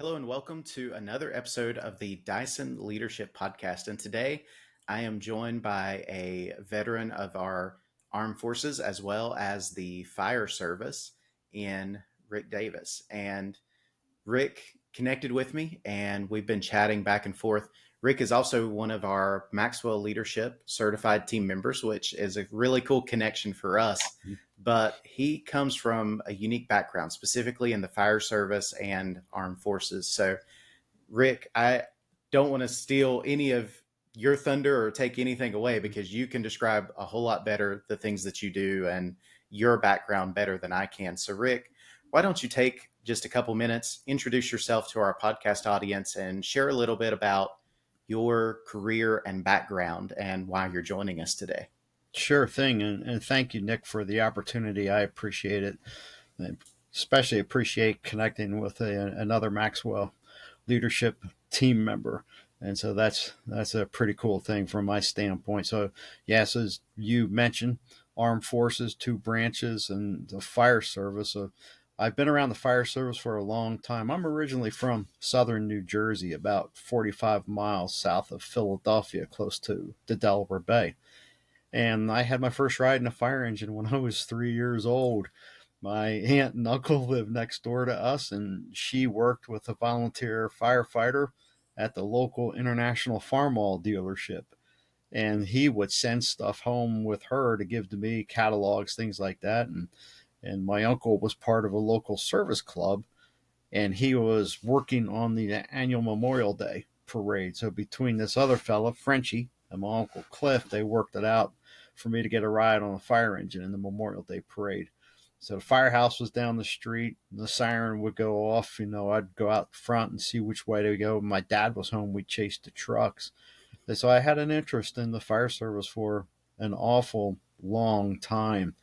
Hello and welcome to another episode of the Dyson Leadership Podcast. And today I am joined by a veteran of our armed forces as well as the fire service in Rick Davis. And Rick connected with me and we've been chatting back and forth. Rick is also one of our Maxwell Leadership certified team members, which is a really cool connection for us. But he comes from a unique background, specifically in the fire service and armed forces. So, Rick, I don't want to steal any of your thunder or take anything away because you can describe a whole lot better the things that you do and your background better than I can. So, Rick, why don't you take just a couple minutes, introduce yourself to our podcast audience, and share a little bit about your career and background and why you're joining us today? Sure thing. And thank you, Nick, for the opportunity. I appreciate it. I especially appreciate connecting with another Maxwell leadership team member. And so that's a pretty cool thing from my standpoint. So, yes, as you mentioned, armed forces, two branches, and the fire service. So I've been around the fire service for a long time. I'm originally from southern New Jersey, about 45 miles south of Philadelphia, close to the Delaware Bay. And I had my first ride in a fire engine when I was 3 years old. My aunt and uncle lived next door to us, and she worked with a volunteer firefighter at the local International Farm Mall dealership. And he would send stuff home with her to give to me, catalogs, things like that. And my uncle was part of a local service club, and he was working on the annual Memorial Day parade. So between this other fella, Frenchie, and my uncle Cliff, they worked it out for me to get a ride on a fire engine in the Memorial Day parade. So the firehouse was down the street. The siren would go off. I'd go out front and see which way to go. When my dad was home, we'd chase the trucks. So I had an interest in the fire service for an awful long time.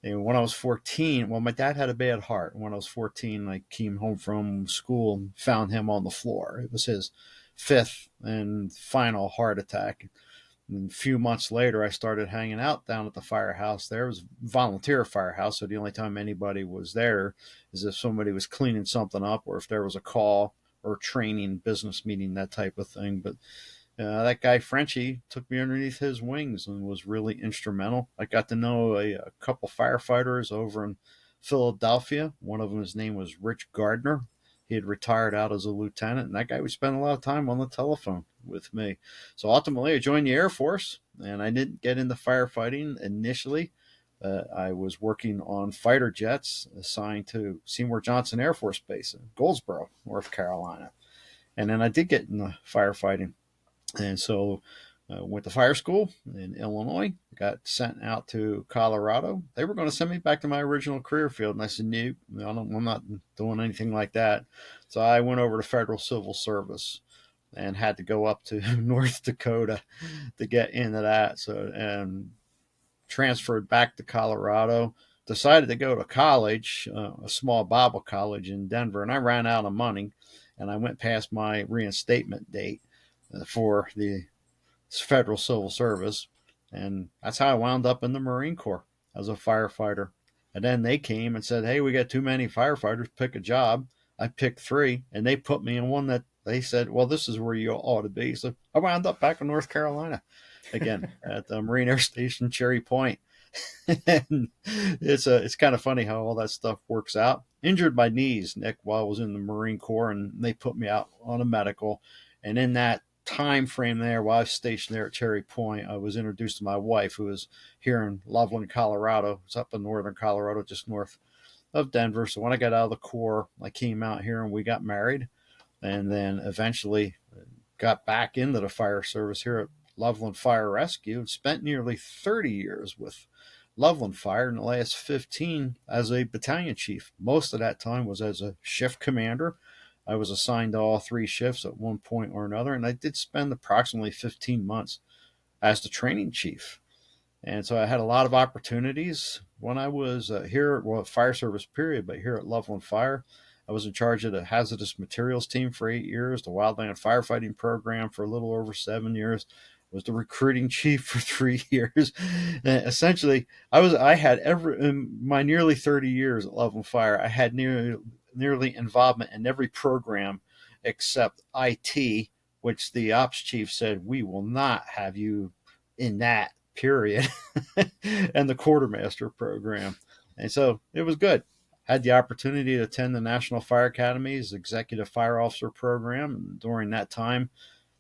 And when I was 14, well, my dad had a bad heart. When I was 14, I came home from school and found him on the floor. It was his fifth and final heart attack. And a few months later, I started hanging out down at the firehouse. There was a volunteer firehouse, so the only time anybody was there is if somebody was cleaning something up or if there was a call or training, business meeting, that type of thing. But that guy, Frenchie, took me underneath his wings and was really instrumental. I got to know a couple firefighters over in Philadelphia. One of them, his name was Rich Gardner. He had retired out as a lieutenant, and that guy would spend a lot of time on the telephone with me. So ultimately, I joined the Air Force, and I didn't get into firefighting initially. I was working on fighter jets assigned to Seymour Johnson Air Force Base in Goldsboro, North Carolina. And then I did get into firefighting. And so went to fire school in Illinois, got sent out to Colorado. They were going to send me back to my original career field. And I said, no, I'm not doing anything like that. So I went over to federal civil service and had to go up to North Dakota to get into that. So, and transferred back to Colorado, decided to go to college, a small Bible college in Denver. And I ran out of money and I went past my reinstatement date for the federal civil service. And that's how I wound up in the Marine Corps as a firefighter. And then they came and said, hey, we got too many firefighters, pick a job. I picked three, and they put me in one that they said, well, this is where you ought to be. So I wound up back in North Carolina again at the Marine Air Station, Cherry Point. And it's kind of funny how all that stuff works out. Injured my knees, Nick, while I was in the Marine Corps, and they put me out on a medical. And in that time frame there, while I was stationed there at Cherry Point, I was introduced to my wife, who was here in Loveland, Colorado. It's up in northern Colorado, just north of Denver. So when I got out of the Corps, I came out here and we got married, and then eventually got back into the fire service here at Loveland Fire Rescue and spent nearly 30 years with Loveland Fire, and the last 15 as a battalion chief. Most of that time was as a shift commander. I was assigned to all three shifts at one point or another, and I did spend approximately 15 months as the training chief. And so I had a lot of opportunities when I was here, well, fire service period, but here at Loveland Fire, I was in charge of the hazardous materials team for 8 years, the wildland firefighting program for a little over 7 years, was the recruiting chief for 3 years. And essentially, I had in my nearly 30 years at Loveland Fire, I had nearly involvement in every program except IT, which the ops chief said, we will not have you in that period, and the quartermaster program. And so it was good. Had the opportunity to attend the National Fire Academy's Executive Fire Officer program. And during that time,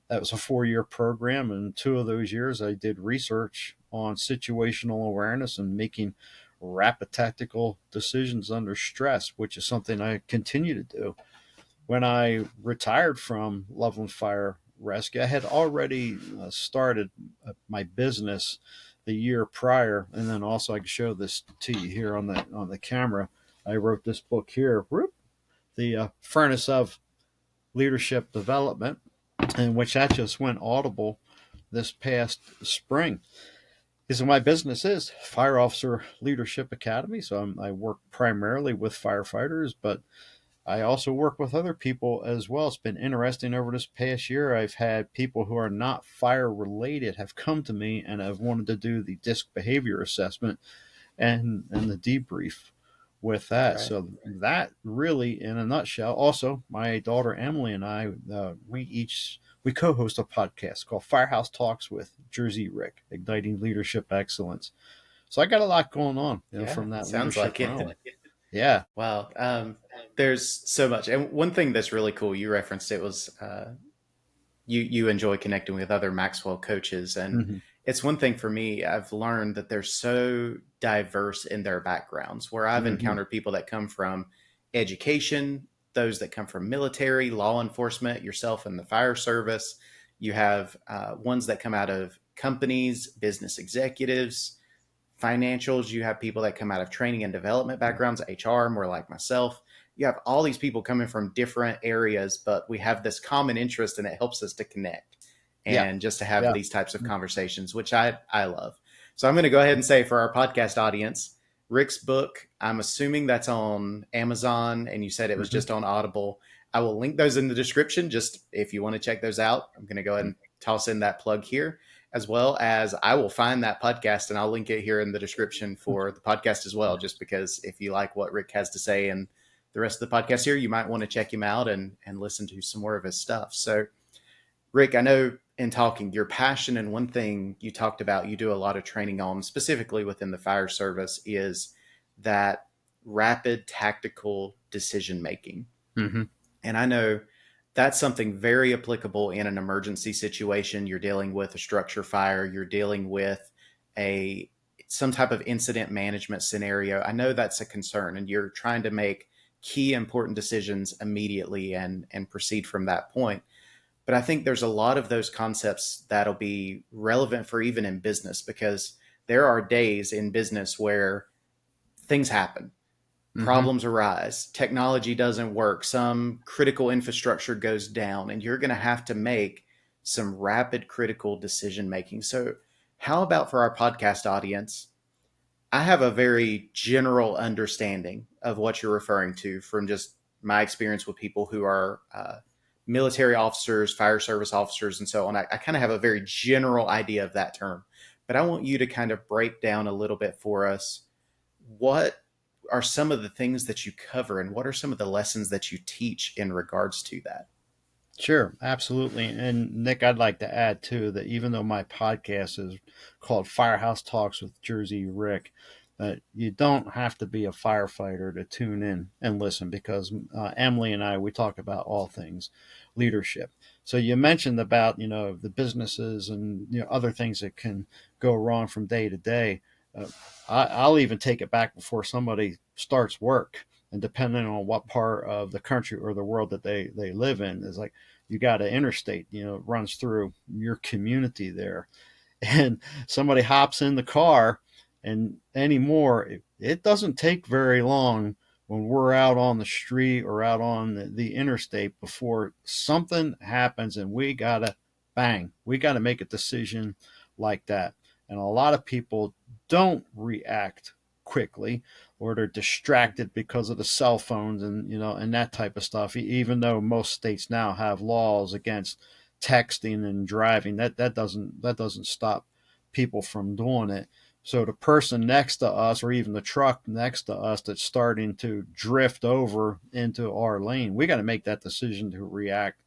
that was a 4-year program. And 2 of those years, I did research on situational awareness and making rapid tactical decisions under stress, which is something I continue to do. When I retired from Loveland Fire Rescue, I had already started my business the year prior, and then also I can show this to you here on the camera. I wrote this book here, the Furnace of Leadership Development, in which that just went audible this past spring. Because my business is Fire Officer Leadership Academy, so I work primarily with firefighters, but I also work with other people as well. It's been interesting over this past year. I've had people who are not fire related have come to me and have wanted to do the DISC behavior assessment and the debrief with that. Right. So that really, in a nutshell. Also, my daughter Emily and I, we co-host a podcast called Firehouse Talks with Jersey Rick, igniting leadership excellence. So I got a lot going on, Yeah, from that sounds leadership like it. realm. Yeah. Wow. There's so much. And one thing that's really cool, you referenced it was you enjoy connecting with other Maxwell coaches. And Mm-hmm. it's one thing for me, I've learned that they're so diverse in their backgrounds, where I've Mm-hmm. encountered people that come from education, those that come from military, law enforcement, yourself in the fire service. You have ones that come out of companies, business executives, financials. You have people that come out of training and development backgrounds, HR, more like myself. You have all these people coming from different areas, but we have this common interest and it helps us to connect Yeah. and just to have Yeah. these types of conversations, which I love. So I'm going to go ahead and say for our podcast audience, Rick's book, I'm assuming that's on Amazon and you said it was Mm-hmm. just on Audible. I will link those in the description just if you want to check those out. I'm going to go ahead and toss in that plug here, as well as I will find that podcast and I'll link it here in the description for the podcast as well, just because if you like what Rick has to say and the rest of the podcast here, you might want to check him out and listen to some more of his stuff. So, Rick, I know in talking, your passion and one thing you talked about, you do a lot of training on, specifically within the fire service, is that rapid tactical decision making. Mm-hmm. And I know that's something very applicable in an emergency situation. You're dealing with a structure fire, you're dealing with a some type of incident management scenario. I know that's a concern and you're trying to make key important decisions immediately and proceed from that point. But I think there's a lot of those concepts that'll be relevant for even in business, because there are days in business where things happen, Mm-hmm. problems arise, technology doesn't work, some critical infrastructure goes down, and you're going to have to make some rapid critical decision making. So, how about for our podcast audience? I have a very general understanding of what you're referring to from just my experience with people who are military officers, fire service officers, and so on. I kind of have a very general idea of that term, but I want you to kind of break down a little bit for us. What are some of the things that you cover, and what are some of the lessons that you teach in regards to that? Sure, absolutely. And Nick, I'd like to add too that even though my podcast is called Firehouse Talks with Jersey Rick, that you don't have to be a firefighter to tune in and listen, because Emily and I, we talk about all things leadership. So you mentioned about, the businesses and, other things that can go wrong from day to day. Uh, I'll even take it back before somebody starts work. And depending on what part of the country or the world that they live in, is like, you got an interstate, runs through your community there, and somebody hops in the car, and anymore, it doesn't take very long when we're out on the street or out on the interstate before something happens, and we gotta make a decision like that. And a lot of people don't react quickly, or they're distracted because of the cell phones and and that type of stuff. Even though most states now have laws against texting and driving, that doesn't stop people from doing it. So the person next to us, or even the truck next to us that's starting to drift over into our lane, we got to make that decision to react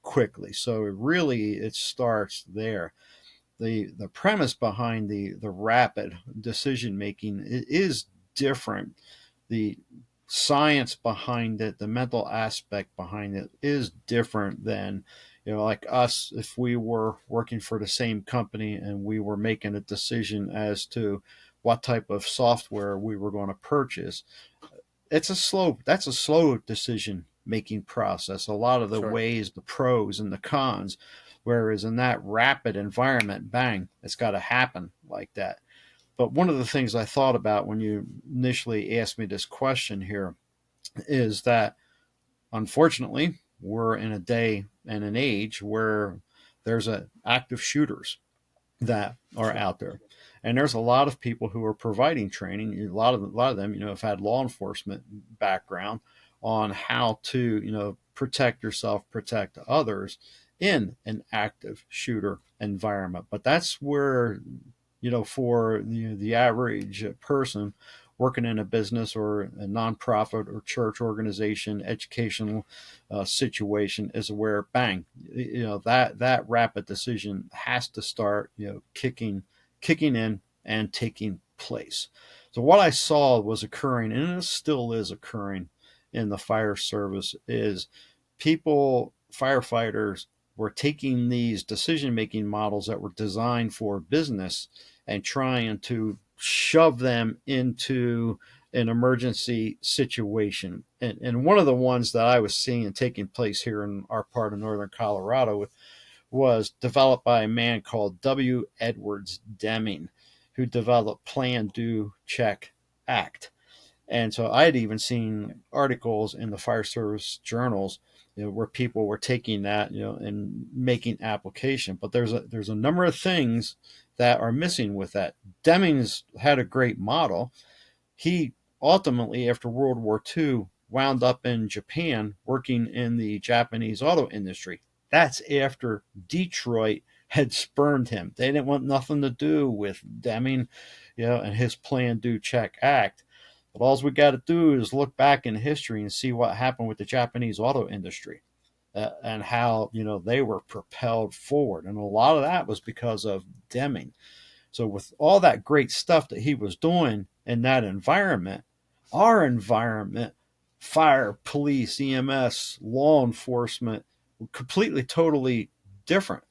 quickly. So it starts there. The premise behind the rapid decision making is different. The science behind it, the mental aspect behind it is different than, like us, if we were working for the same company and we were making a decision as to what type of software we were going to purchase. That's a slow decision making process. A lot of the Sure. ways, the pros and the cons, whereas in that rapid environment, bang, it's got to happen like that. But one of the things I thought about when you initially asked me this question here is that, unfortunately, we're in a day and an age where there's active shooters that are Sure. out there, and there's a lot of people who are providing training. A lot of them, have had law enforcement background on how to, protect yourself, protect others in an active shooter environment. But that's where, for the average person working in a business or a nonprofit or church organization, educational situation, is where, bang, that rapid decision has to start, kicking in and taking place. So what I saw was occurring, and it still is occurring in the fire service, is firefighters were taking these decision making models that were designed for business and trying to shove them into an emergency situation. And one of the ones that I was seeing taking place here in our part of northern Colorado was developed by a man called W. Edwards Deming, who developed Plan, Do, Check, Act. And so I had even seen articles in the fire service journals, where people were taking that, and making application. But there's a number of things that are missing with that. Deming's had a great model. He ultimately, after World War II, wound up in Japan working in the Japanese auto industry. That's after Detroit had spurned him. They didn't want nothing to do with Deming, and his Plan, Do, Check, Act. But all we got to do is look back in history and see what happened with the Japanese auto industry, and how, they were propelled forward. And a lot of that was because of Deming. So with all that great stuff that he was doing in that environment, our environment, fire, police, EMS, law enforcement, completely, totally different.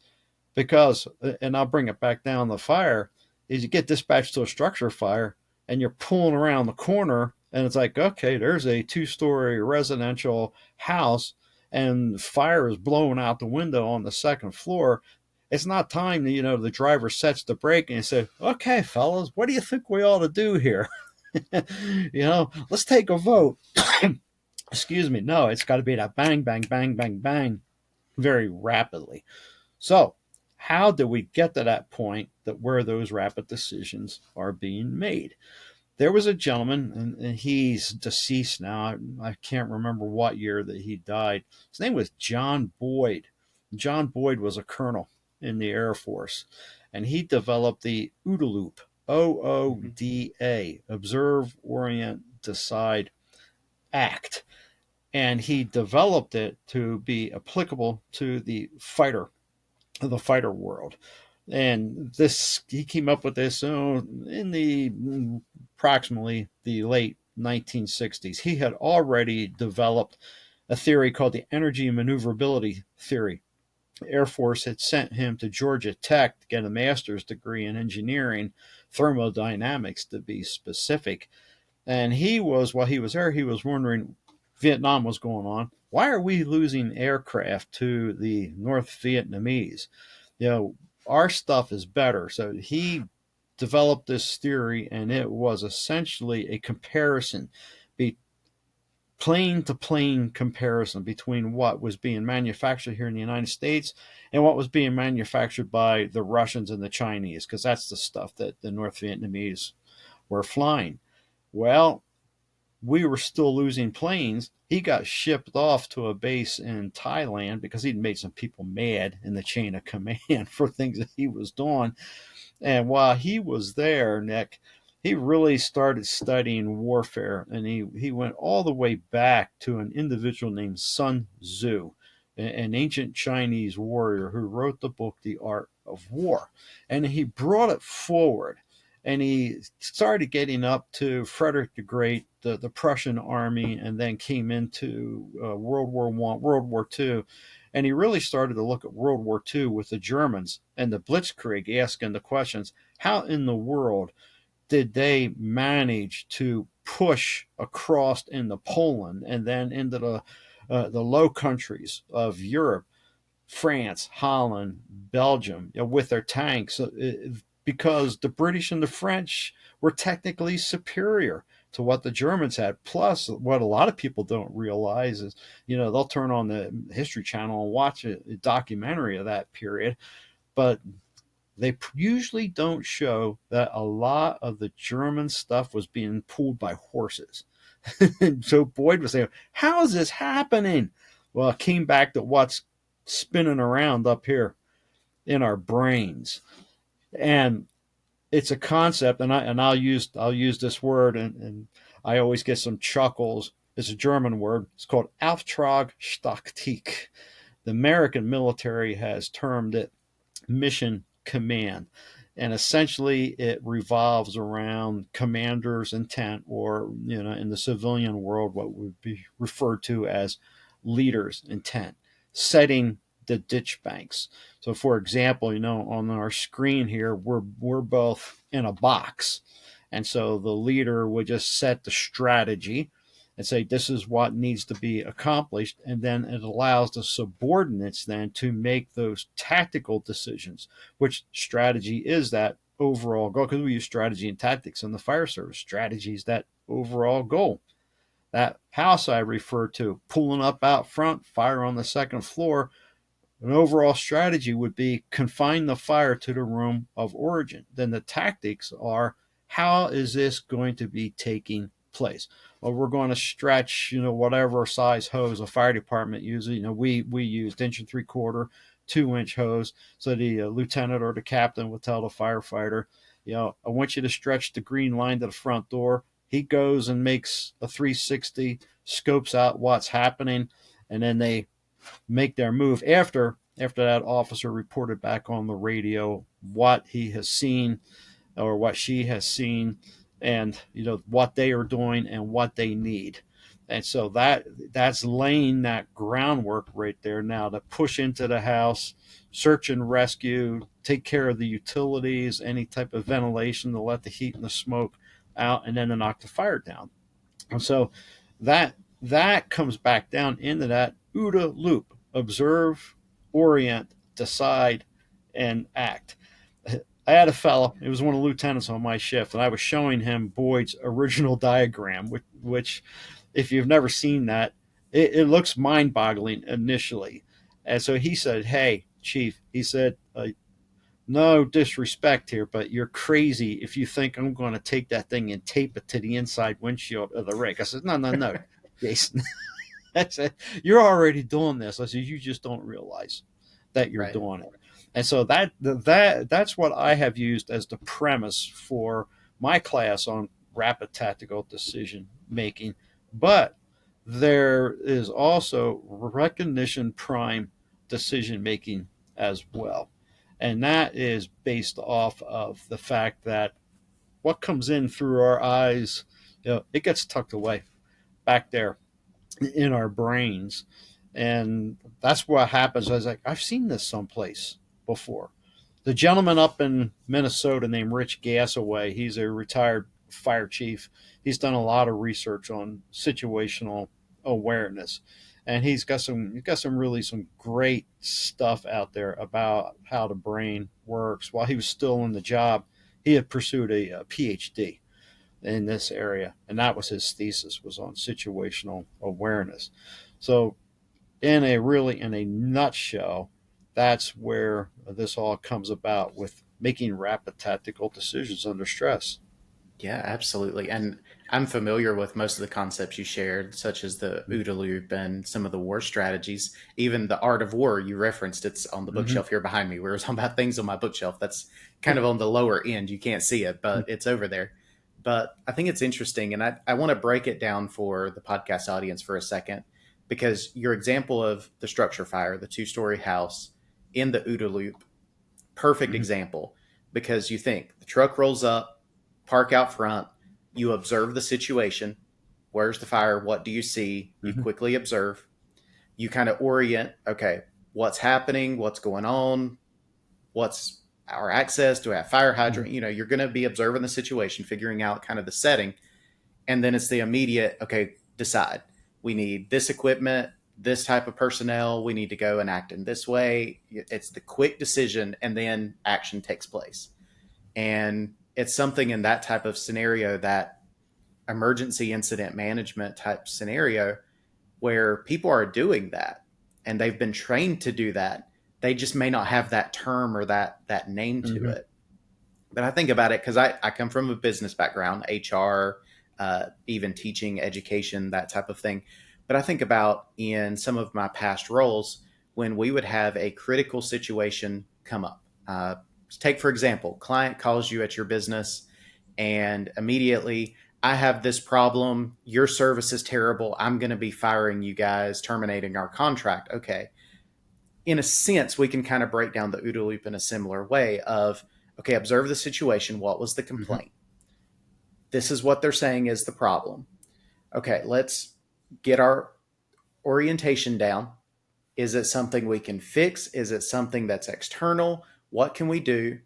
Because, and I'll bring it back down the fire, is you get dispatched to a structure fire and you're pulling around the corner and it's like, okay, there's a 2-story residential house and fire is blowing out the window on the second floor. It's not time to, the driver sets the brake and say, okay, fellas, what do you think we ought to do here? Let's take a vote. Excuse me. No, it's got to be that bang, bang, bang, bang, bang very rapidly. So, how do we get to that point that where those rapid decisions are being made? There was a gentleman, and he's deceased now. I can't remember what year that he died. His name was John Boyd. John Boyd was a colonel in the Air Force, and he developed the OODA loop, Mm-hmm. OODA, Observe, Orient, Decide, Act. And he developed it to be applicable to the fighter world. And this, he came up with this in the approximately the late 1960s. He had already developed a theory called the energy maneuverability theory. The Air Force had sent him to Georgia Tech to get a master's degree in engineering, thermodynamics to be specific. And while he was there, he was wondering, Vietnam was going on. Why are we losing aircraft to the North Vietnamese? Our stuff is better. So he developed this theory, and it was essentially a comparison, be plane to plane comparison between what was being manufactured here in the United States and what was being manufactured by the Russians and the Chinese, because that's the stuff that the North Vietnamese were flying. Well, we were still losing planes, he got shipped off to a base in Thailand because he'd made some people mad in the chain of command for things that he was doing. And while he was there, Nick, he really started studying warfare, and he went all the way back to an individual named Sun Tzu, an ancient Chinese warrior who wrote the book The Art of War. And he brought it forward, and he started getting up to Frederick the Great, the Prussian army, and then came into World War One, World War Two, and he really started to look at World War II with the Germans and the Blitzkrieg, asking the questions: how in the world did they manage to push across into Poland and then into the Low Countries of Europe, France, Holland, Belgium, with their tanks? Because the British and the French were technically superior to what the Germans had. Plus, what a lot of people don't realize is, they'll turn on the History Channel and watch a documentary of that period, but they usually don't show that a lot of the German stuff was being pulled by horses. And so Boyd was saying, how is this happening? Well, it came back to what's spinning around up here in our brains. And it's a concept, and I'll use this word, and I always get some chuckles. It's a German word. It's called Auftragtaktik. The American military has termed it mission command, and essentially it revolves around commander's intent, or in the civilian world, what would be referred to as leader's intent, setting the ditch banks. So, for example, on our screen here, we're both in a box, and so the leader would just set the strategy and say this is what needs to be accomplished, and then it allows the subordinates then to make those tactical decisions, which strategy is that overall goal, because we use strategy and tactics in the fire service. Strategy is that overall goal. That house I referred to, pulling up out front, fire on the second floor, an overall strategy would be confine the fire to the room of origin. Then the tactics are, how is this going to be taking place? Well, we're going to stretch, whatever size hose a fire department uses. We used 1.75 inch, 2 inch hose. So the lieutenant or the captain would tell the firefighter, I want you to stretch the green line to the front door. He goes and makes a 360, scopes out what's happening, and then they make their move after that officer reported back on the radio what he has seen or what she has seen, and what they are doing and what they need. And so that's laying that groundwork right there now to push into the house, search and rescue, take care of the utilities, any type of ventilation to let the heat and the smoke out, and then to knock the fire down. And so that comes back down into that OODA loop: observe, orient, decide, and act. I had a fellow, it was one of the lieutenants on my shift, and I was showing him Boyd's original diagram, which if you've never seen that, it looks mind boggling initially. And so he said, "Hey, Chief," he said, no disrespect here, but you're crazy if you think I'm going to take that thing and tape it to the inside windshield of the rig. I said, no, no, no, Jason. I said, you're already doing this. I said, you just don't realize that you're Right. doing it. And so that's what I have used as the premise for my class on rapid tactical decision making. But there is also recognition prime decision making as well. And that is based off of the fact that what comes in through our eyes, it gets tucked away back there in our brains. And that's what happens. I was like, I've seen this someplace before. The gentleman up in Minnesota named Rich Gasaway, he's a retired fire chief. He's done a lot of research on situational awareness, and he's got some really some great stuff out there about how the brain works. While he was still in the job, he had pursued a PhD in this area, and that was his thesis, was on situational awareness. So in a nutshell, that's where this all comes about, with making rapid tactical decisions under stress. Yeah, absolutely. And I'm familiar with most of the concepts you shared, such as the OODA loop and some of the war strategies. Even the art of war you referenced, it's on the Mm-hmm. bookshelf here behind me. We were talking about things on my bookshelf. That's kind of on the lower end. You can't see it, but it's over there. But I think it's interesting, and I want to break it down for the podcast audience for a second, because your example of the structure fire, the 2-story house in the OODA loop, perfect Mm-hmm. example, because you think the truck rolls up, park out front, you observe the situation. Where's the fire? What do you see? You Mm-hmm. quickly observe. You kind of orient, okay, what's happening? What's going on? What's our access? Do I have fire Mm-hmm. hydrant? You're going to be observing the situation, figuring out kind of the setting. And then it's the immediate, okay, decide. We need this equipment, this type of personnel. We need to go and act in this way. It's the quick decision, and then action takes place. And it's something in that type of scenario, that emergency incident management type scenario, where people are doing that and they've been trained to do that. They just may not have that term or that name to Mm-hmm. it. But I think about it because I come from a business background, HR, even teaching, education, that type of thing. But I think about in some of my past roles when we would have a critical situation come up. Take, for example, client calls you at your business and immediately, I have this problem. Your service is terrible. I'm going to be firing you guys, terminating our contract. Okay. In a sense, we can kind of break down the OODA loop in a similar way of, okay, observe the situation. What was the Mm-hmm. complaint? This is what they're saying is the problem. Okay, let's get our orientation down. Is it something we can fix? Is it something that's external? What can we do?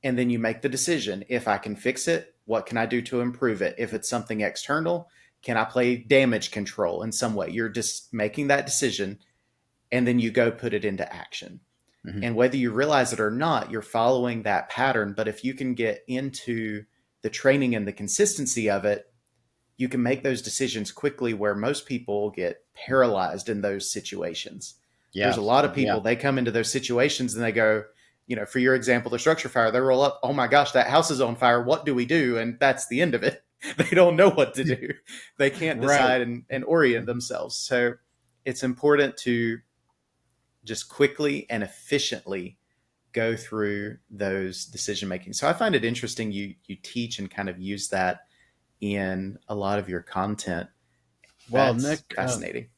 And then you make the decision. If I can fix it, what can I do to improve it? If it's something external, can I play damage control in some way? You're just making that decision, and then you go put it into action. Mm-hmm. And whether you realize it or not, you're following that pattern. But if you can get into the training and the consistency of it, you can make those decisions quickly, where most people get paralyzed in those situations. There's Yeah. a lot of Yeah. people, they come into those situations and they go, for your example, the structure fire, they roll up, oh my gosh, that house is on fire. What do we do? And that's the end of it. They don't know what to do. They can't Right. decide and orient Mm-hmm. themselves. So it's important to just quickly and efficiently go through those decision making. So I find it interesting you teach and kind of use that in a lot of your content. Well, That's Nick, fascinating.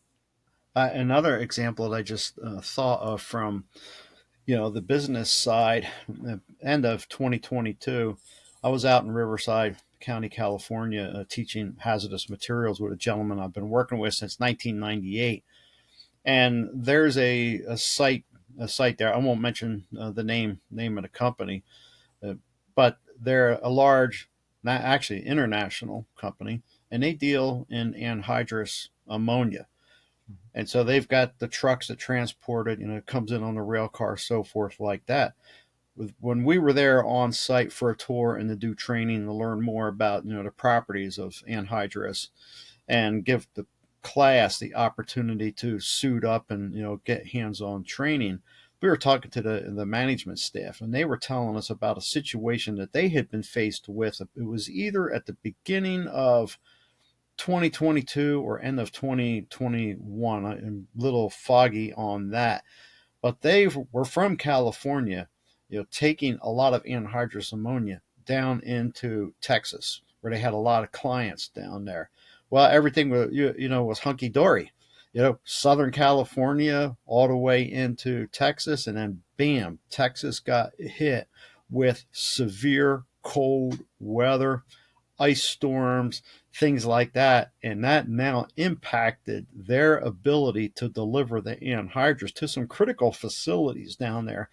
another example that I just thought of from the business side, end of 2022, I was out in Riverside County, California, teaching hazardous materials with a gentleman I've been working with since 1998. And there's a site there. I won't mention the name of the company, uh, but they're a large, not actually international company, and they deal in anhydrous ammonia. And so they've got the trucks that transport it, it comes in on the rail car, so forth, like that. When we were there on site for a tour and to do training to learn more about, the properties of anhydrous and give the class the opportunity to suit up and, get hands-on training, we were talking to the management staff, and they were telling us about a situation that they had been faced with. It was either at the beginning of 2022 or end of 2021. I'm a little foggy on that, but they were from California, taking a lot of anhydrous ammonia down into Texas, where they had a lot of clients down there. Well, everything was was hunky dory. Southern California all the way into Texas, and then bam, Texas got hit with severe cold weather, ice storms, things like that. And that now impacted their ability to deliver the anhydrous to some critical facilities down there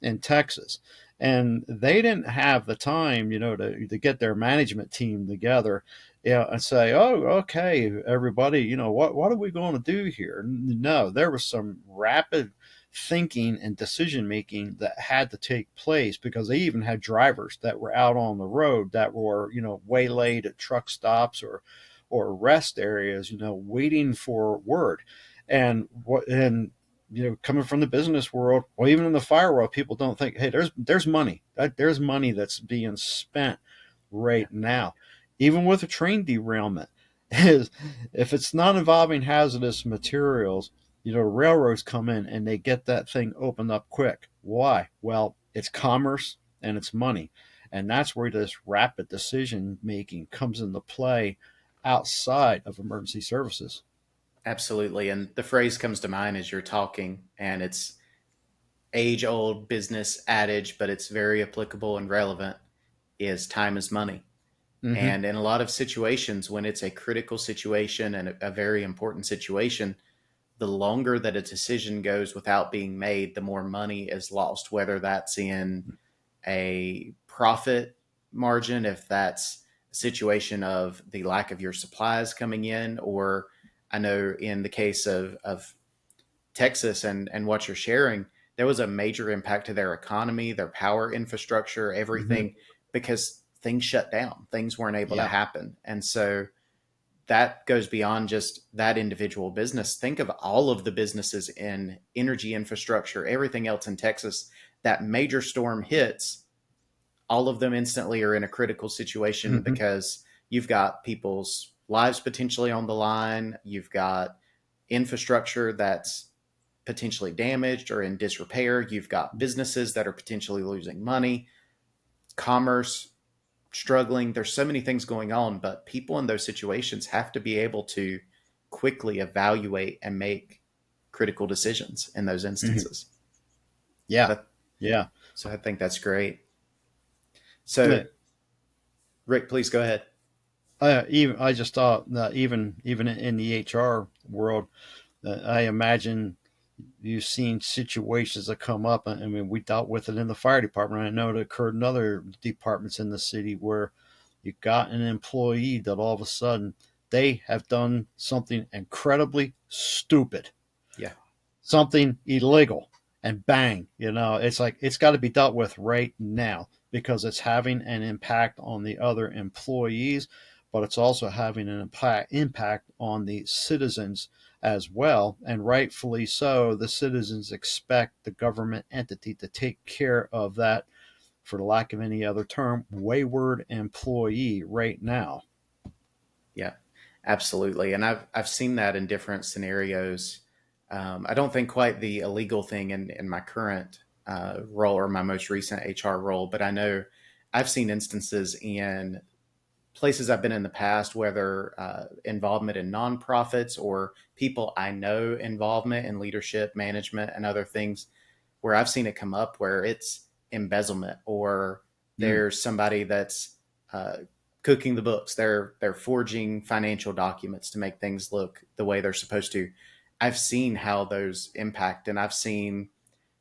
in Texas. And they didn't have the time, to get their management team together, and say, oh, okay, everybody, what are we going to do here? No, there was some rapid thinking and decision making that had to take place, because they even had drivers that were out on the road that were, waylaid at truck stops or rest areas, waiting for word. And coming from the business world, or even in the fire world, people don't think, hey, there's money. There's money that's being spent Yeah. right now. even with a train derailment, is if it's not involving hazardous materials, railroads come in and they get that thing opened up quick. Why? Well, it's commerce and it's money. And that's where this rapid decision making comes into play outside of emergency services. Absolutely. And the phrase comes to mind as you're talking, and it's age old business adage, but it's very applicable and relevant, is time is money. Mm-hmm. And in a lot of situations, when it's a critical situation and a very important situation, the longer that a decision goes without being made, the more money is lost, whether that's in a profit margin, if that's a situation of the lack of your supplies coming in, or I know in the case of Texas and what you're sharing, there was a major impact to their economy, their power infrastructure, Mm-hmm. everything, because things shut down. Things weren't able to Yeah. happen. And so that goes beyond just that individual business. Think of all of the businesses in energy infrastructure, everything else in Texas. That major storm hits, all of them instantly are in a critical situation Mm-hmm. because you've got people's lives potentially on the line. You've got infrastructure that's potentially damaged or in disrepair. You've got businesses that are potentially losing money, commerce struggling. There's so many things going on, but people in those situations have to be able to quickly evaluate and make critical decisions in those Mm-hmm. instances. Yeah. So, Yeah. so I think that's great. So, Uh, Rick, please go ahead. even I just thought that even in the HR world, I imagine you've seen situations that come up. I mean, we dealt with it in the fire department. I know it occurred in other departments in the city where you got an employee that all of a sudden they have done something incredibly stupid, Yeah. something illegal, and bang, it's like it's got to be dealt with right now because it's having an impact on the other employees, but it's also having an impact on the citizens as well. And rightfully so, the citizens expect the government entity to take care of that, for the lack of any other term, wayward employee right now. Yeah, absolutely. And I've seen that in different scenarios. I don't think quite the illegal thing in my current role or my most recent HR role, but I know I've seen instances in places I've been in the past, whether involvement in nonprofits or people I know involvement in leadership, management, and other things, where I've seen it come up where it's embezzlement or Mm. there's somebody that's uh, cooking the books. They're forging financial documents to make things look the way they're supposed to. I've seen how those impact, and I've seen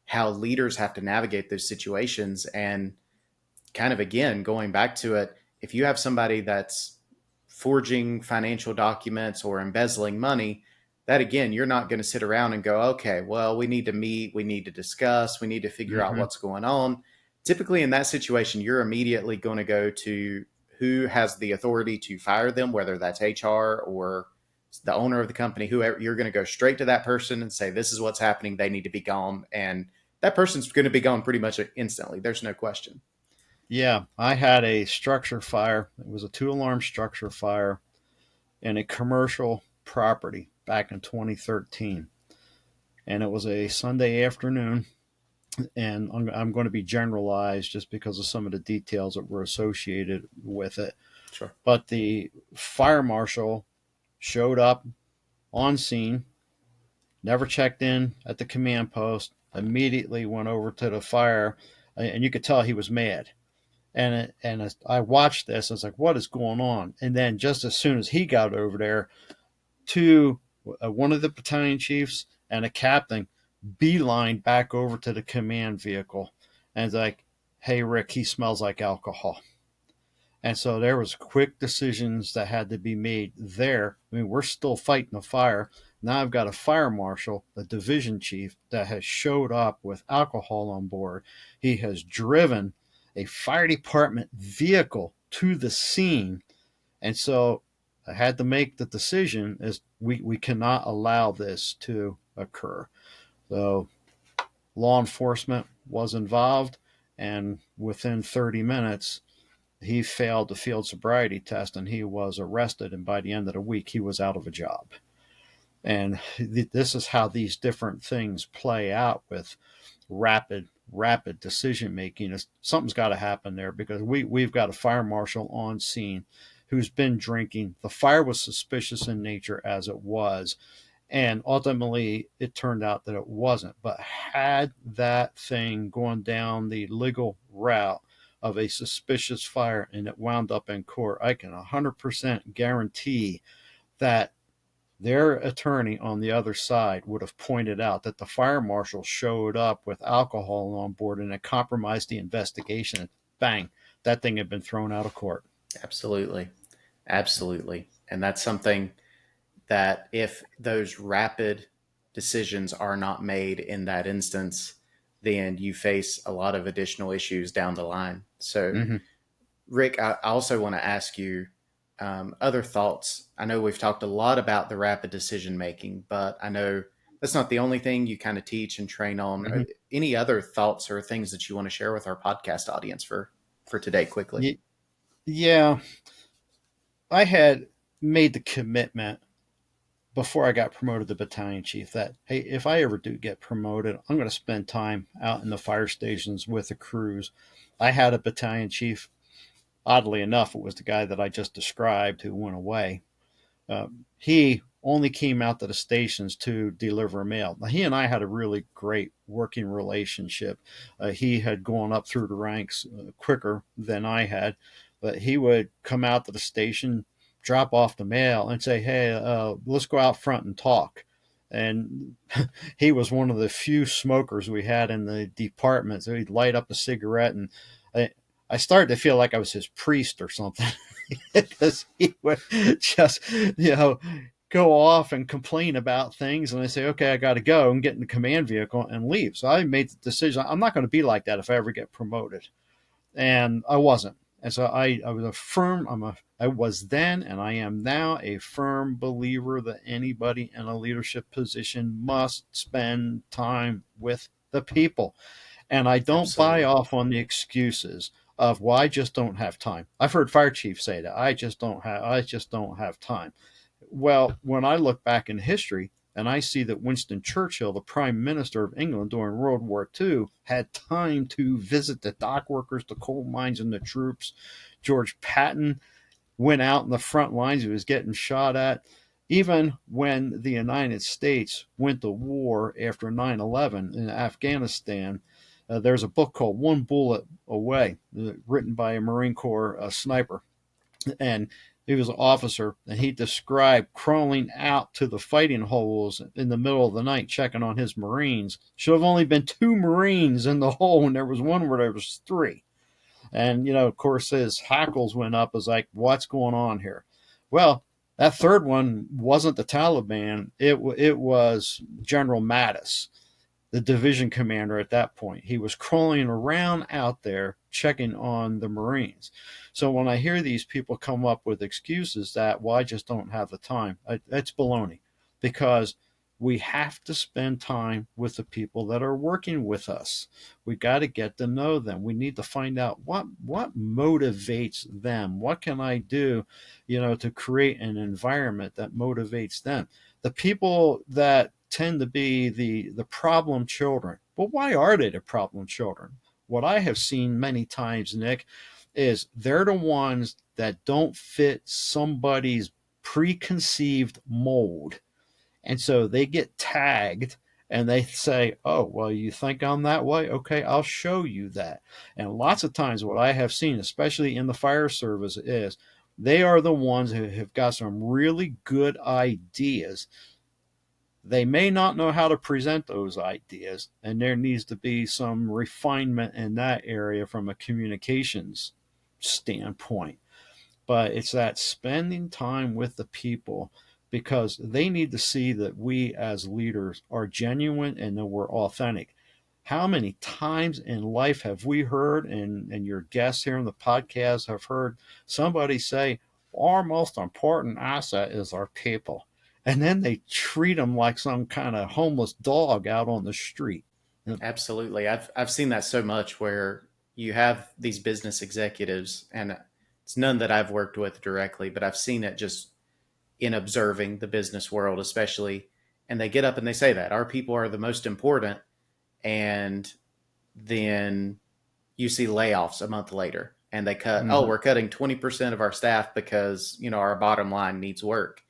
how leaders have to navigate those situations. And kind of again, going back to it, if you have somebody that's forging financial documents or embezzling money, that again, you're not going to sit around and go, okay, well, we need to meet, we need to discuss, we need to figure out Mm-hmm. what's going on. Typically, in that situation, you're immediately going to go to who has the authority to fire them, whether that's HR or the owner of the company, whoever. You're going to go straight to that person and say, this is what's happening. They need to be gone. And that person's going to be gone pretty much instantly. There's no question. Yeah, I had a structure fire. It was a two-alarm structure fire in a commercial property back in 2013. And it was a Sunday afternoon. And I'm going to be generalized just because of some of the details that were associated with it. Sure. But the fire marshal showed up on scene, never checked in at the command post, immediately went over to the fire, and you could tell he was mad. And as I watched this, I was like, "What is going on?" And then just as soon as he got over there, to one of the battalion chiefs and a captain beeline back over to the command vehicle, and it's like, "Hey Rick, he smells like alcohol." And so there was quick decisions that had to be made there. I mean, we're still fighting the fire. Now I've got a fire marshal, the division chief, that has showed up with alcohol on board. He has driven a fire department vehicle to the scene. And so I had to make the decision is we cannot allow this to occur. So law enforcement was involved, and within 30 minutes he failed the field sobriety test and he was arrested. And by the end of the week, he was out of a job. And this is how these different things play out with rapid decision making. Something's got to happen there, because we've got a fire marshal on scene who's been drinking. The fire was suspicious in nature as it was, and ultimately it turned out that it wasn't. But had that thing gone down the legal route of a suspicious fire and it wound up in court, I can 100% guarantee that their attorney on the other side would have pointed out that the fire marshal showed up with alcohol on board and it compromised the investigation. Bang, that thing had been thrown out of court. Absolutely. Absolutely. And that's something that, if those rapid decisions are not made in that instance, then you face a lot of additional issues down the line. So, Mm-hmm. Rick, I also want to ask you other thoughts. I know we've talked a lot about the rapid decision making, but I know that's not the only thing you kind of teach and train on. Mm-hmm. Any other thoughts or things that you want to share with our podcast audience for today, quickly? Yeah, I had made the commitment before I got promoted to battalion chief that, hey, if I ever do get promoted, I'm going to spend time out in the fire stations with the crews. I had a battalion chief. Oddly enough, it was the guy that I just described who went away. He only came out to the stations to deliver mail. Now, he and I had a really great working relationship. He had gone up through the ranks quicker than I had, but he would come out to the station, drop off the mail, and say, "Hey, let's go out front and talk." And he was one of the few smokers we had in the department. So he'd light up a cigarette, and I started to feel like I was his priest or something, because he would just, go off and complain about things. And I say, okay, I got to go and get in the command vehicle and leave. So I made the decision, I'm not going to be like that if I ever get promoted. And I wasn't. And so I was I was then, and I am now, a firm believer that anybody in a leadership position must spend time with the people. And I don't buy Absolutely. off on the excuses of, well, I just don't have time. I've heard fire chiefs say that. I just don't have time. Well, when I look back in history and I see that Winston Churchill, the Prime Minister of England during World War II, had time to visit the dock workers, the coal mines, and the troops. George Patton went out in the front lines. He was getting shot at. Even when the United States went to war after 9/11 in Afghanistan, there's a book called One Bullet Away, written by a Marine Corps sniper. And he was an officer, and he described crawling out to the fighting holes in the middle of the night checking on his Marines. Should have only been two Marines in the hole, and there was one where there was three. And, of course, his hackles went up as like, what's going on here? Well, that third one wasn't the Taliban. It was General Mattis, the division commander at that point. He was crawling around out there checking on the Marines. So when I hear these people come up with excuses that, well, I just don't have the time, that's baloney, because we have to spend time with the people that are working with us. We got to get to know them. We need to find out what motivates them. What can I do, to create an environment that motivates them? The people that tend to be the problem children. But why are they the problem children? What I have seen many times, Nick, is they're the ones that don't fit somebody's preconceived mold. And so they get tagged and they say, oh, well, you think I'm that way? Okay, I'll show you that. And lots of times, what I have seen, especially in the fire service, is they are the ones who have got some really good ideas. They may not know how to present those ideas, and there needs to be some refinement in that area from a communications standpoint. But it's that spending time with the people, because they need to see that we as leaders are genuine and that we're authentic. How many times in life have we heard, and your guests here on the podcast have heard somebody say, our most important asset is our people? And then they treat them like some kind of homeless dog out on the street. Absolutely. I've seen that so much, where you have these business executives, and It's none that I've worked with directly, but I've seen it just in observing the business world, especially. And they get up and they say that our people are the most important. And then you see layoffs a month later and they cut, oh, Mm-hmm. we're cutting 20% of our staff because, our bottom line needs work.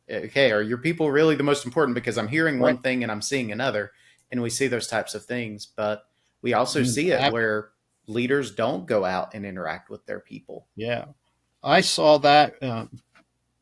Okay, are your people really the most important? Because I'm hearing Right. one thing and I'm seeing another, and we see those types of things. But we also see it where leaders don't go out and interact with their people. Yeah. I saw that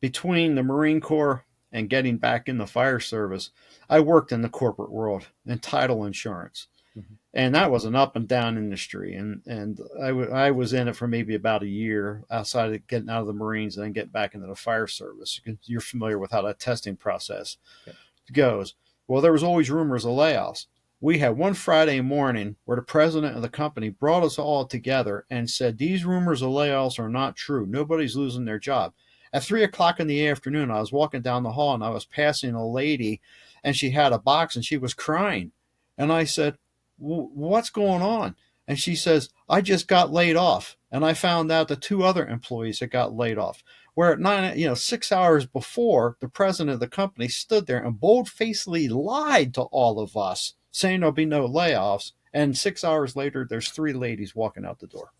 between the Marine Corps and getting back in the fire service. I worked in the corporate world in title insurance. Mm-hmm. And that was an up and down industry. And I was in it for maybe about a year outside of getting out of the Marines and then getting back into the fire service. You're familiar with how that testing process Yep. goes. Well, there was always rumors of layoffs. We had one Friday morning where the president of the company brought us all together and said, these rumors of layoffs are not true. Nobody's losing their job. At 3 o'clock in the afternoon, I was walking down the hall and I was passing a lady and she had a box and she was crying. And I said, what's going on? And she says, I just got laid off. And I found out that two other employees had got laid off. Where at 6 hours before, the president of the company stood there and bold-facedly lied to all of us, saying there'll be no layoffs. And 6 hours later, there's three ladies walking out the door.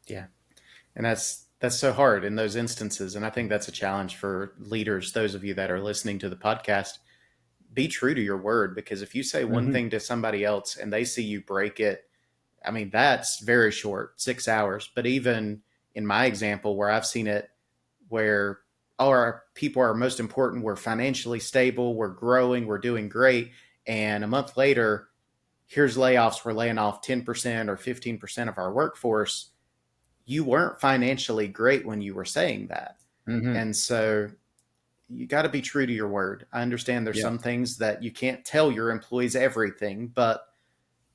Yeah. And that's so hard in those instances. And I think that's a challenge for leaders, those of you that are listening to the podcast. Be true to your word, because if you say one Mm-hmm. thing to somebody else and they see you break it, I mean, that's very short, 6 hours. But even in my example, where I've seen it, where all our people are most important, we're financially stable, we're growing, we're doing great. And a month later, here's layoffs, we're laying off 10% or 15% of our workforce. You weren't financially great when you were saying that. Mm-hmm. And so you got to be true to your word. I understand there's Yeah. some things that you can't tell your employees everything, but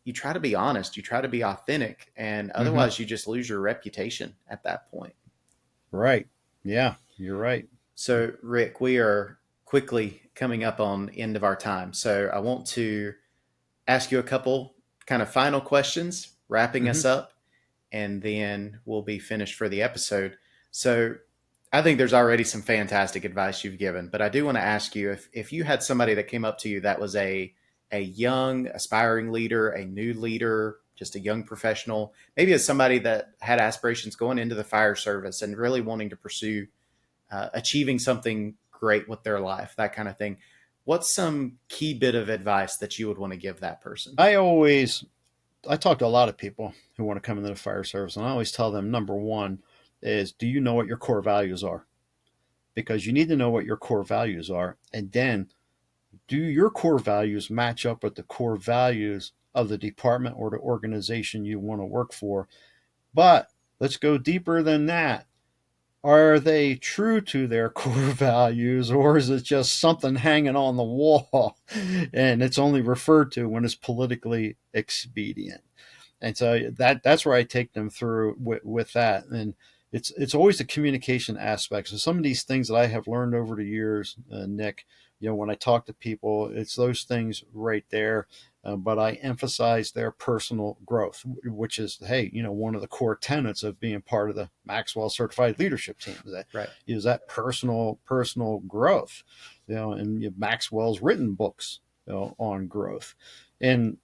you try to be honest, you try to be authentic, and Mm-hmm. otherwise you just lose your reputation at that point. Right. Yeah, you're right. So, Rick, we are quickly coming up on the end of our time. So, I want to ask you a couple kind of final questions, wrapping Mm-hmm. us up, and then we'll be finished for the episode. So, I think there's already some fantastic advice you've given, but I do want to ask you if you had somebody that came up to you that was a young aspiring leader, a new leader, just a young professional, maybe as somebody that had aspirations going into the fire service and really wanting to pursue achieving something great with their life, that kind of thing. What's some key bit of advice that you would want to give that person? I talk to a lot of people who want to come into the fire service, and I always tell them number one is, do you know what your core values are? Because you need to know what your core values are, and then do your core values match up with the core values of the department or the organization you want to work for? But let's go deeper than that. Are they true to their core values, or is it just something hanging on the wall and it's only referred to when it's politically expedient? And so that's where I take them through with that. And it's always the communication aspects. So some of these things that I have learned over the years, Nick, when I talk to people, it's those things right there. But I emphasize their personal growth, which is, hey, one of the core tenets of being part of the Maxwell Certified Leadership Team Right. is that personal growth, and Maxwell's written books, on growth. And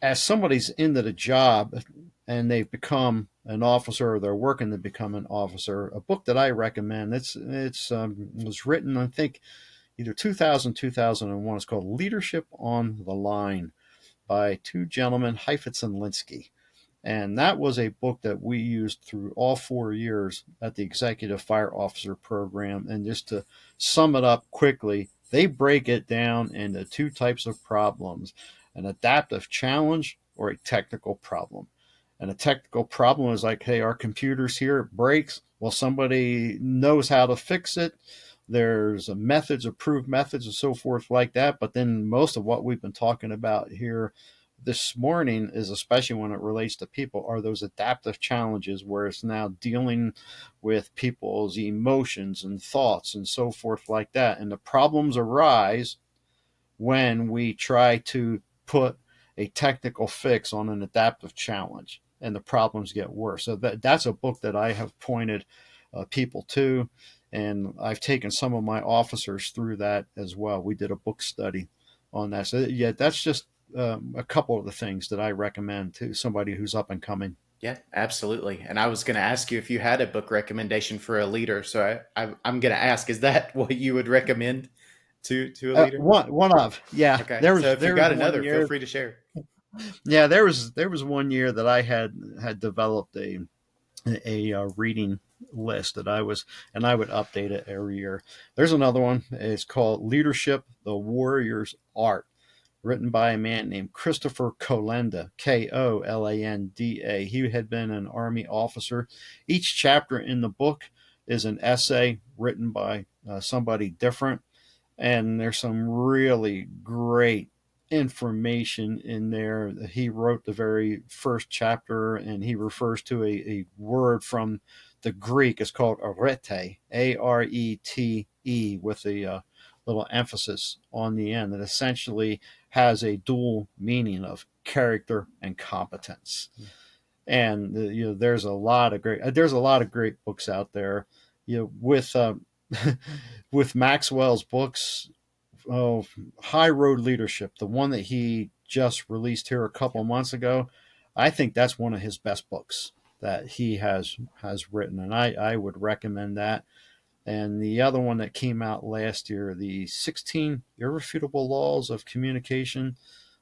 as somebody's into the job and they've become an officer or they're working to become an officer, a book that I recommend, it's was written, I think, either 2000, 2001. It's called Leadership on the Line by two gentlemen, Heifetz and Linsky. And that was a book that we used through all 4 years at the Executive Fire Officer Program. And just to sum it up quickly, they break it down into two types of problems: an adaptive challenge or a technical problem. And a technical problem is like, hey, our computer's here, it breaks. Well, somebody knows how to fix it. There's methods, approved methods, and so forth like that. But then most of what we've been talking about here this morning is, especially when it relates to people, are those adaptive challenges where it's now dealing with people's emotions and thoughts and so forth like that. And the problems arise when we try to put a technical fix on an adaptive challenge. and the problems get worse. So that's a book that I have pointed people to, and I've taken some of my officers through that as well. We did a book study on that. So yeah, that's just a couple of the things that I recommend to somebody who's up and coming. Yeah, absolutely. And I was going to ask you if you had a book recommendation for a leader. So I'm going to ask, is that what you would recommend to a leader? One of yeah, Okay. there So was if you've there was got one another, feel year. free to share. Yeah, there was one year that I had developed a reading list that I would update it every year. There's another one. It's called Leadership: The Warrior's Art, written by a man named Christopher Kolenda, Kolanda. He had been an Army officer. Each chapter in the book is an essay written by somebody different, and there's some really great information in there. He wrote the very first chapter, and he refers to a word from the Greek. It's called arete, Arete, with a little emphasis on the end, that essentially has a dual meaning of character and competence. And there's a lot of great books out there. With with Maxwell's books, oh, High Road Leadership, the one that he just released here a couple Yep, months ago, I think that's one of his best books that he has written, and I would recommend that. And the other one that came out last year, the 16 Irrefutable Laws of Communication,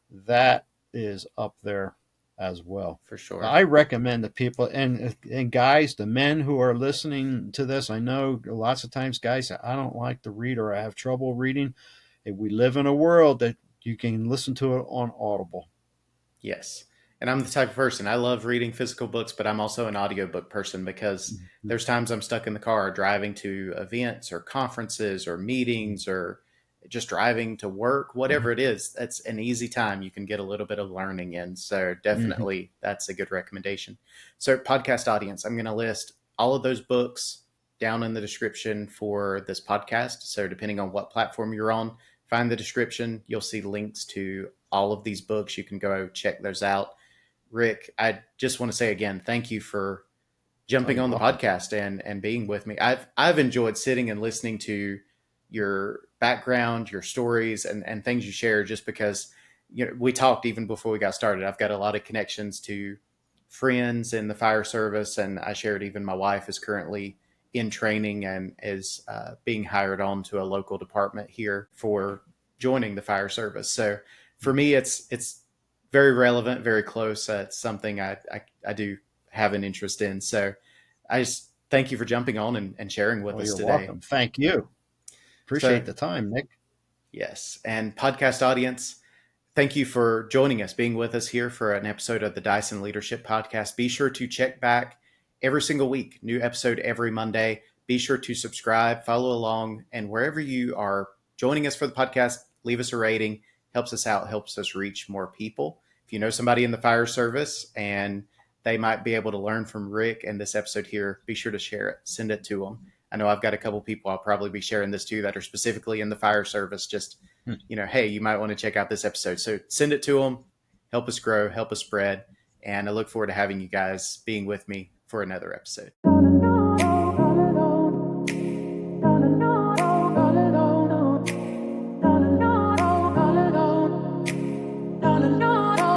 that is up there as well. for sure. I recommend that people and guys, the men who are listening to this, I know lots of times guys say, I don't like to read or I have trouble reading. We live in a world that you can listen to it on Audible. Yes. And I'm the type of person, I love reading physical books, but I'm also an audiobook person because Mhm. there's times I'm stuck in the car driving to events or conferences or meetings or just driving to work, whatever it is. That's an easy time you can get a little bit of learning in. So Mhm. definitely that's a good recommendation. So podcast audience, I'm going to list all of those books down in the description for this podcast. So depending on what platform you're on, find the description. You'll see links to all of these books. You can go check those out. Rick, I just want to say again, thank you for Oh, jumping you're on the welcome. podcast and being with me. I've enjoyed sitting and listening to your background, your stories, and things you share. Just because we talked even before we got started. I've got a lot of connections to friends in the fire service, and I shared even my wife is currently in training and is being hired on to a local department here for joining the fire service. So for me, it's very relevant, very close. It's something I do have an interest in. So I just thank you for jumping on and sharing with Oh, us you're today. welcome. Thank you. So Appreciate the time, Nick. yes, and podcast audience, thank you for joining us, being with us here for an episode of the Dyson Leadership Podcast. Be sure to check back every single week, new episode every Monday. Be sure to subscribe, follow along, and wherever you are joining us for the podcast, leave us a rating. Helps us out, helps us reach more people. If you know somebody in the fire service and they might be able to learn from Rick and this episode here, be sure to share it, send it to them. I know I've got a couple people I'll probably be sharing this to that are specifically in the fire service, just Hmm. hey, you might want to check out this episode. So send it to them, help us grow, help us spread. And I look forward to having you guys being with me for another episode.